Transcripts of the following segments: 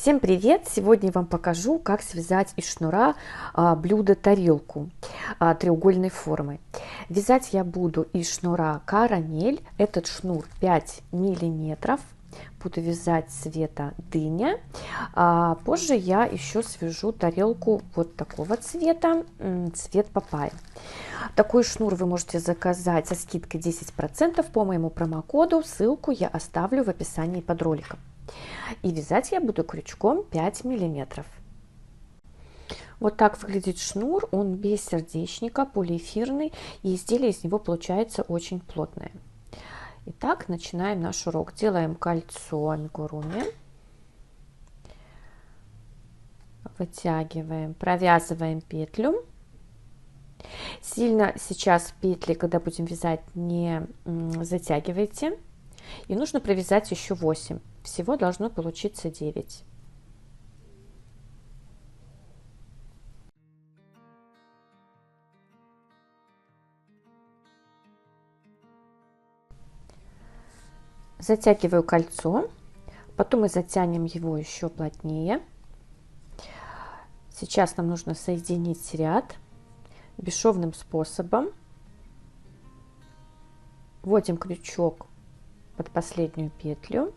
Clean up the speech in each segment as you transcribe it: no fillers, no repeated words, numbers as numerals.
Всем привет! Сегодня я вам покажу, как связать из шнура блюдо-тарелку треугольной формы. Вязать я буду из шнура карамель. Этот шнур 5 миллиметров. Буду вязать цвета дыня. Позже я еще свяжу тарелку вот такого цвета, цвет папайи. Такой шнур вы можете заказать со скидкой 10% по моему промокоду. Ссылку я оставлю в описании под роликом. И вязать я буду крючком 5 миллиметров. Вот так выглядит шнур, он без сердечника, полиэфирный, и изделие из него получается очень плотное. Итак, начинаем наш урок. Делаем кольцо амигуруми, вытягиваем, провязываем петлю. Сильно сейчас петли, когда будем вязать, не затягивайте. И нужно провязать еще 8. Всего должно получиться 9. Затягиваю кольцо, потом мы затянем его еще плотнее. Сейчас нам нужно соединить ряд бесшовным способом. Вводим крючок под последнюю петлю,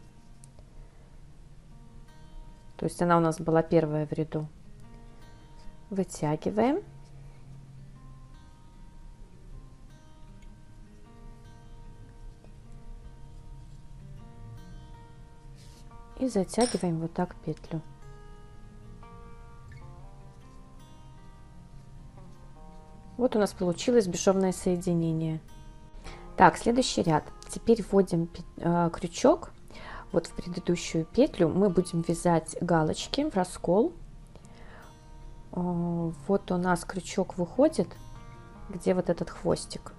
то есть она у нас была первая в ряду. Вытягиваем. И затягиваем вот так петлю. Вот у нас получилось бесшовное соединение. Так, следующий ряд. Теперь вводим крючок вот в предыдущую петлю. Мы будем вязать галочки в раскол. Вот у нас крючок выходит, где вот этот хвостик.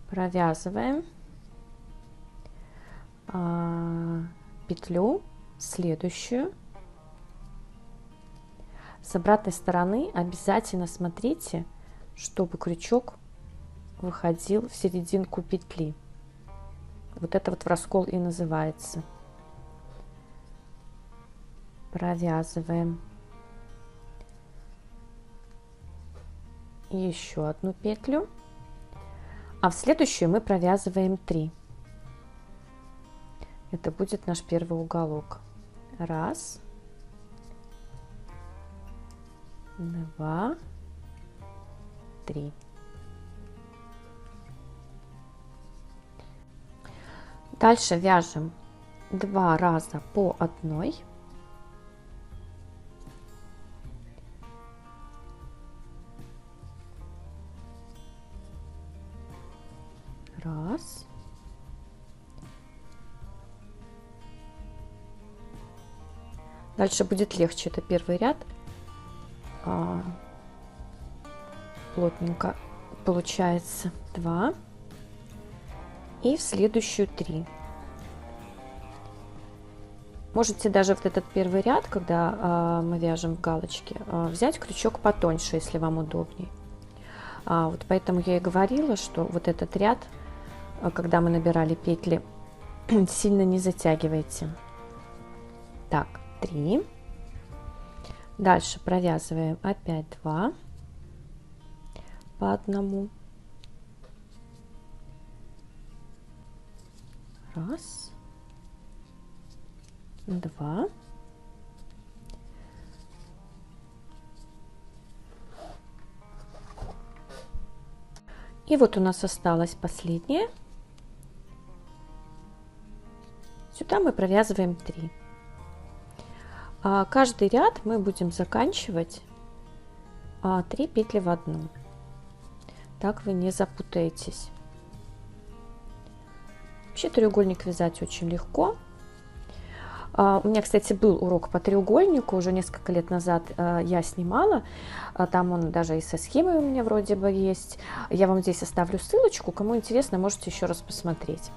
Провязываем петлю следующую. С обратной стороны обязательно смотрите, чтобы крючок выходил в серединку петли. Вот это вот в раскол и называется. Провязываем. И еще одну петлю. А в следующую мы провязываем 3. Это будет наш первый уголок. 1, 2, 3. Дальше вяжем 2 раза по одной. Раз. Дальше будет легче. Это первый ряд. Плотненько получается 2. И в следующую 3. Можете даже вот этот первый ряд, когда мы вяжем в галочке, взять крючок потоньше, если вам удобнее. Вот поэтому я и говорила, что вот этот ряд, когда мы набирали петли, сильно не затягивайте. Так, 3. Дальше провязываем опять 2 по одному. 1, 2. И вот у нас осталась последняя. Сюда мы провязываем 3. Каждый ряд мы будем заканчивать 3 петли в одну. Так вы не запутаетесь. Вообще треугольник вязать очень легко. У меня, кстати, был урок по треугольнику, уже несколько лет назад я снимала. Там он даже и со схемой у меня вроде бы есть. Я вам здесь оставлю ссылочку. Кому интересно, можете еще раз посмотреть.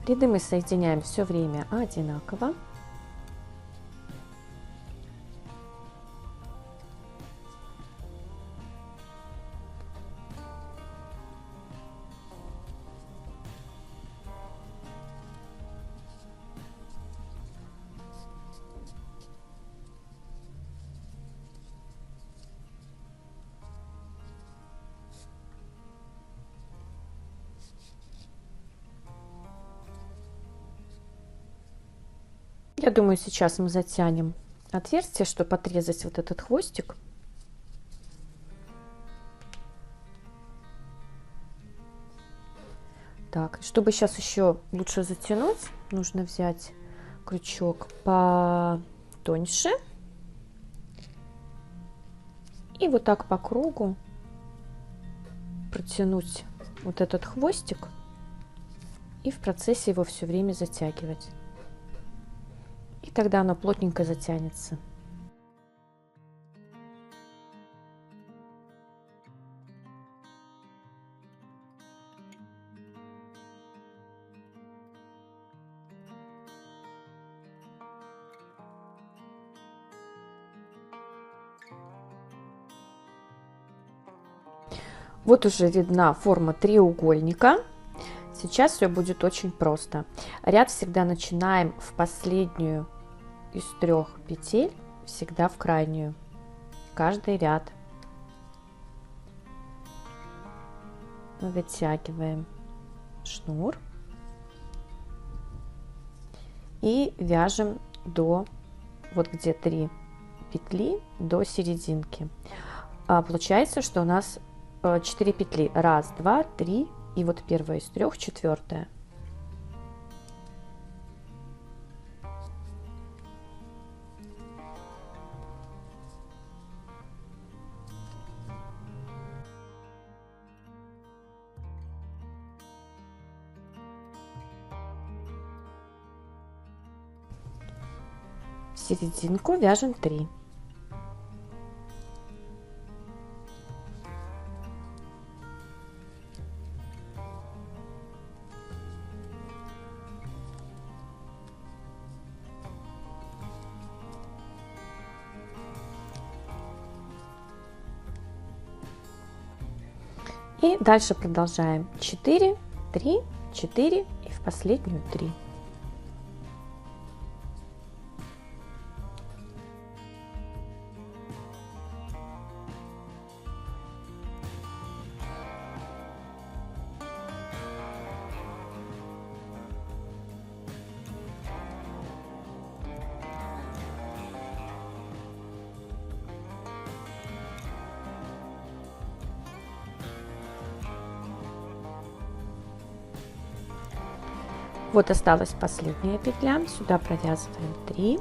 Ряды мы соединяем все время одинаково. Я думаю, сейчас мы затянем отверстие, чтобы отрезать вот этот хвостик. Так, чтобы сейчас еще лучше затянуть, нужно взять крючок потоньше и вот так по кругу протянуть вот этот хвостик и в процессе его все время затягивать. И тогда оно плотненько затянется. Вот уже видна форма треугольника. Сейчас все будет очень просто. Ряд всегда начинаем в последнюю из 3 петель, всегда в крайнюю. Каждый ряд. Вытягиваем шнур и вяжем до, вот где 3 петли, до серединки. Получается, что у нас 4 петли. 1, 2, 3, и вот первая из 3, 4. В серединку вяжем 3. И дальше продолжаем 4, 3, 4 и в последнюю 3. Вот осталась последняя петля, сюда провязываем 3.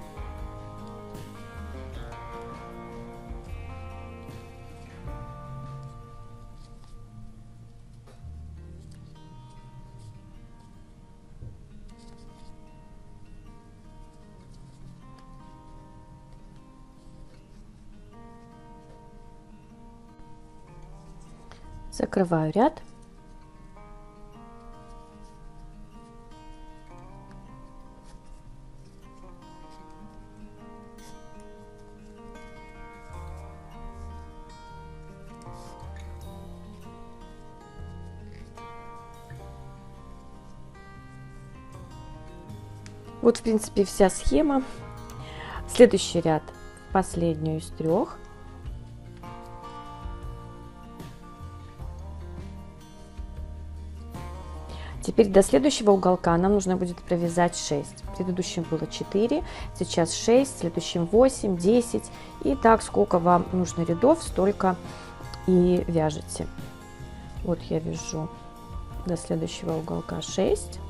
Закрываю ряд. Вот, в принципе, вся схема. Следующий ряд, последнюю из 3. Теперь до следующего уголка нам нужно будет провязать 6. В предыдущем было 4, сейчас 6, в следующем 8, 10. И так, сколько вам нужно рядов, столько и вяжете. Вот я вяжу до следующего уголка 6.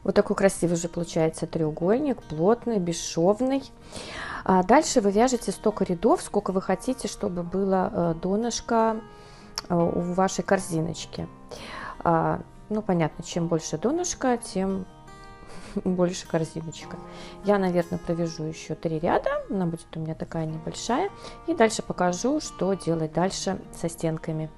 Вот такой красивый же получается треугольник, плотный, бесшовный. Дальше вы вяжете столько рядов, сколько вы хотите, чтобы было донышко у вашей корзиночки. Ну, понятно, чем больше донышка, тем больше корзиночка. Я, наверное, провяжу еще 3 ряда, она будет у меня такая небольшая, и дальше покажу, что делать дальше со стенками.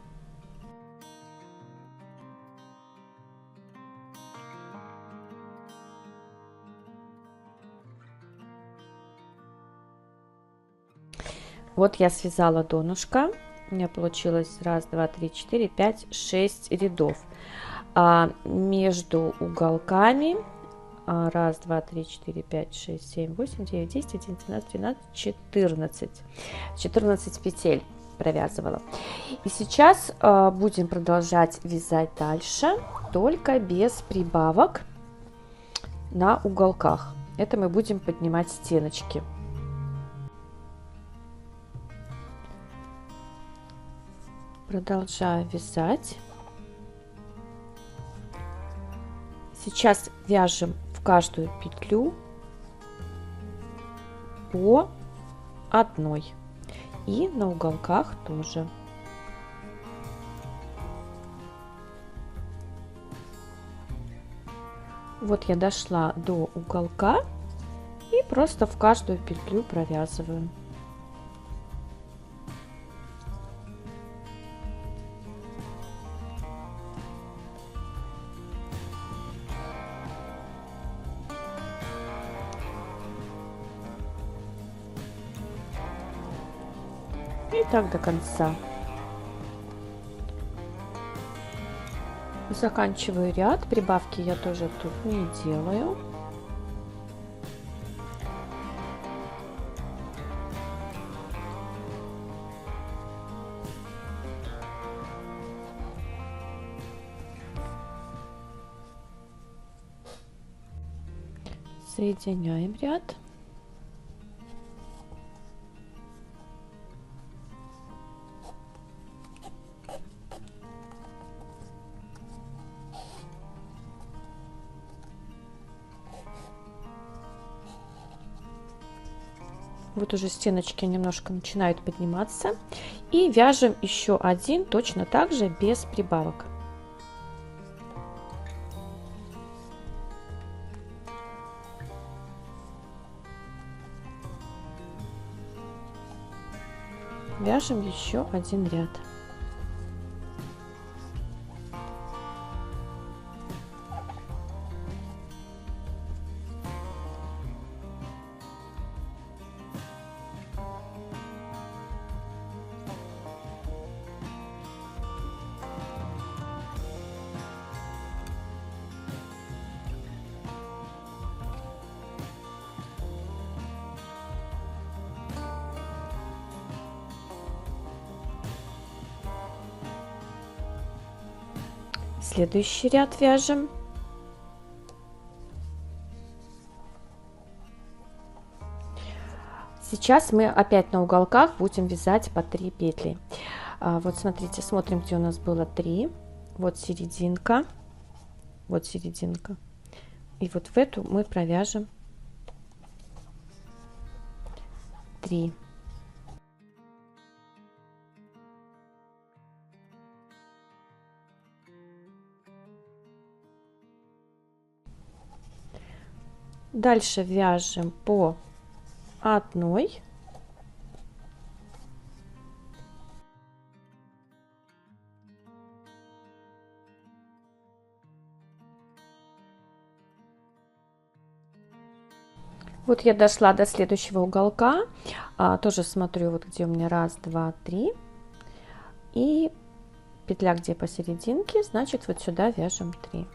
Вот я связала донышко, у меня получилось 1, 2, 3, 4, 5, 6 рядов. Между уголками 1, 2, 3, 4, 5, 6, 7, 8, 9, 10, 11, 12, 13, 14. 14 петель провязывала. И сейчас будем продолжать вязать дальше, только без прибавок на уголках. Это мы будем поднимать стеночки. Продолжаю вязать. Сейчас вяжем в каждую петлю по одной, и на уголках тоже. Вот я дошла до уголка и просто в каждую петлю провязываю. И так до конца. Заканчиваю ряд. Прибавки я тоже тут не делаю. Соединяем ряд. Вот уже стеночки немножко начинают подниматься. И вяжем еще один точно так же без прибавок. Вяжем еще один ряд. Следующий ряд вяжем. Сейчас мы опять на уголках будем вязать по 3 петли. Вот смотрите, смотрим, где у нас было 3. Вот серединка. Вот серединка. И вот в эту мы провяжем 3. Дальше вяжем по одной. Вот я дошла до следующего уголка, тоже смотрю, вот где у меня 1, 2, 3, и петля где посерединке, значит вот сюда вяжем 3.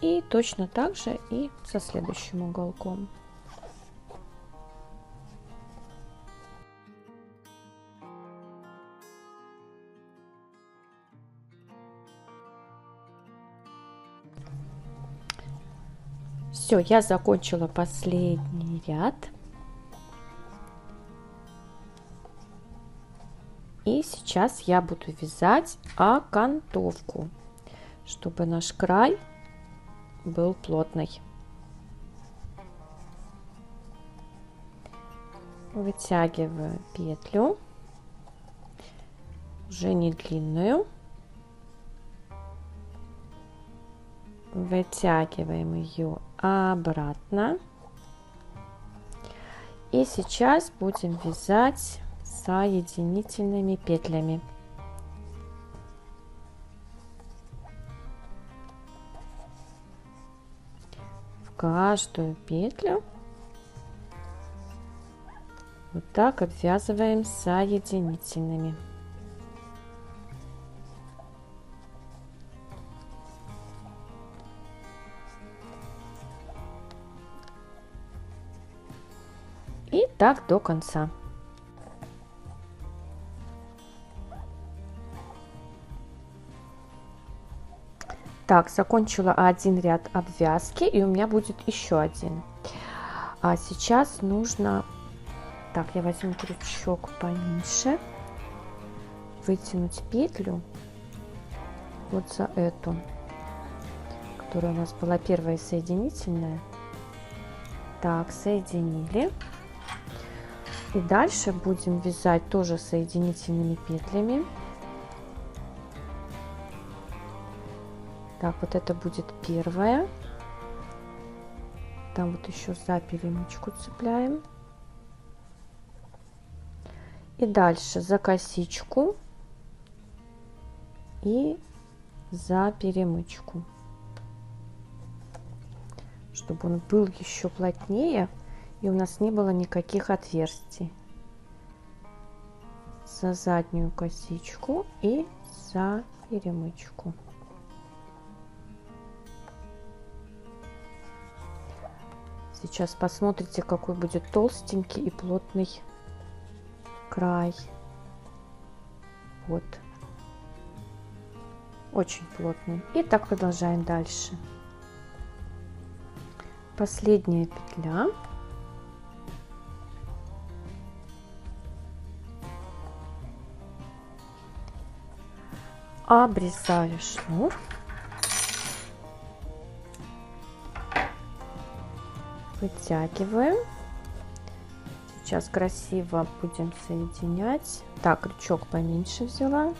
И точно так же и со следующим уголком. Все, я закончила последний ряд. И сейчас я буду вязать окантовку, чтобы наш край был плотный. Вытягиваю петлю, уже не длинную. Вытягиваем ее обратно. И сейчас будем вязать соединительными петлями. В каждую петлю вот так обвязываем соединительными. И так до конца. Так, закончила один ряд обвязки, и у меня будет еще один. А сейчас нужно, так, я возьму крючок поменьше, вытянуть петлю вот за эту, которая у нас была первая соединительная. Так, соединили. И дальше будем вязать тоже соединительными петлями. Так, вот это будет первая. Там вот еще за перемычку цепляем. И дальше за косичку и за перемычку. Чтобы он был еще плотнее и у нас не было никаких отверстий. За заднюю косичку и за перемычку. Сейчас посмотрите, какой будет толстенький и плотный край. Вот. Очень плотный. И так продолжаем дальше. Последняя петля. Обрезаю шнур. Вытягиваем. Сейчас красиво будем соединять. Так, крючок поменьше взяла.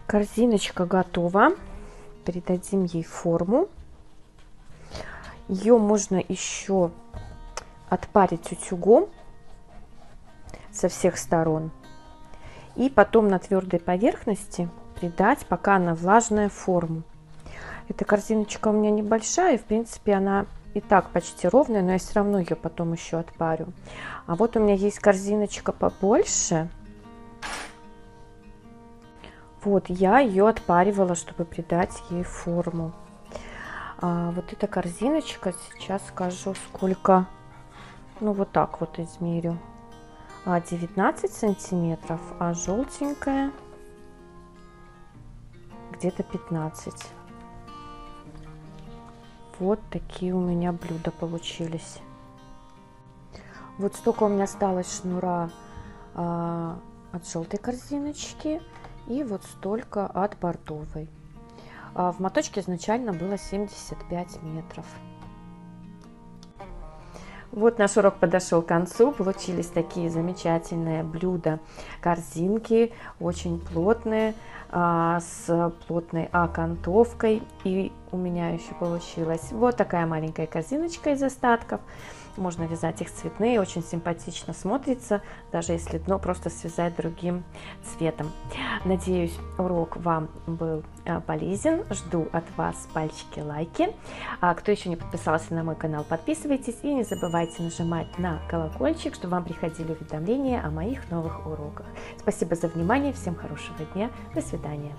Корзиночка готова. Придадим ей форму. Ее можно еще отпарить утюгом со всех сторон. И потом на твердой поверхности придать, пока она влажная, форму. Эта корзиночка у меня небольшая, в принципе она и так почти ровная, но я все равно ее потом еще отпарю. А вот у меня есть корзиночка побольше. Вот, я ее отпаривала, чтобы придать ей форму. Вот эта корзиночка, сейчас скажу, сколько, ну вот так вот измерю. 19 сантиметров, а желтенькая где-то 15. Вот такие у меня блюда получились. Вот столько у меня осталось шнура от желтой корзиночки. И вот столько от бордовой. В моточке изначально было 75 метров. Вот наш урок подошел к концу. Получились такие замечательные блюда, корзинки, очень плотные, с плотной окантовкой. И у меня еще получилась вот такая маленькая корзиночка из остатков. Можно вязать их цветные, очень симпатично смотрится, даже если дно просто связать другим цветом. Надеюсь, урок вам был полезен. Жду от вас пальчики, лайки. Кто еще не подписался на мой канал, подписывайтесь и не забывайте нажимать на колокольчик, чтобы вам приходили уведомления о моих новых уроках. Спасибо за внимание, всем хорошего дня, до свидания.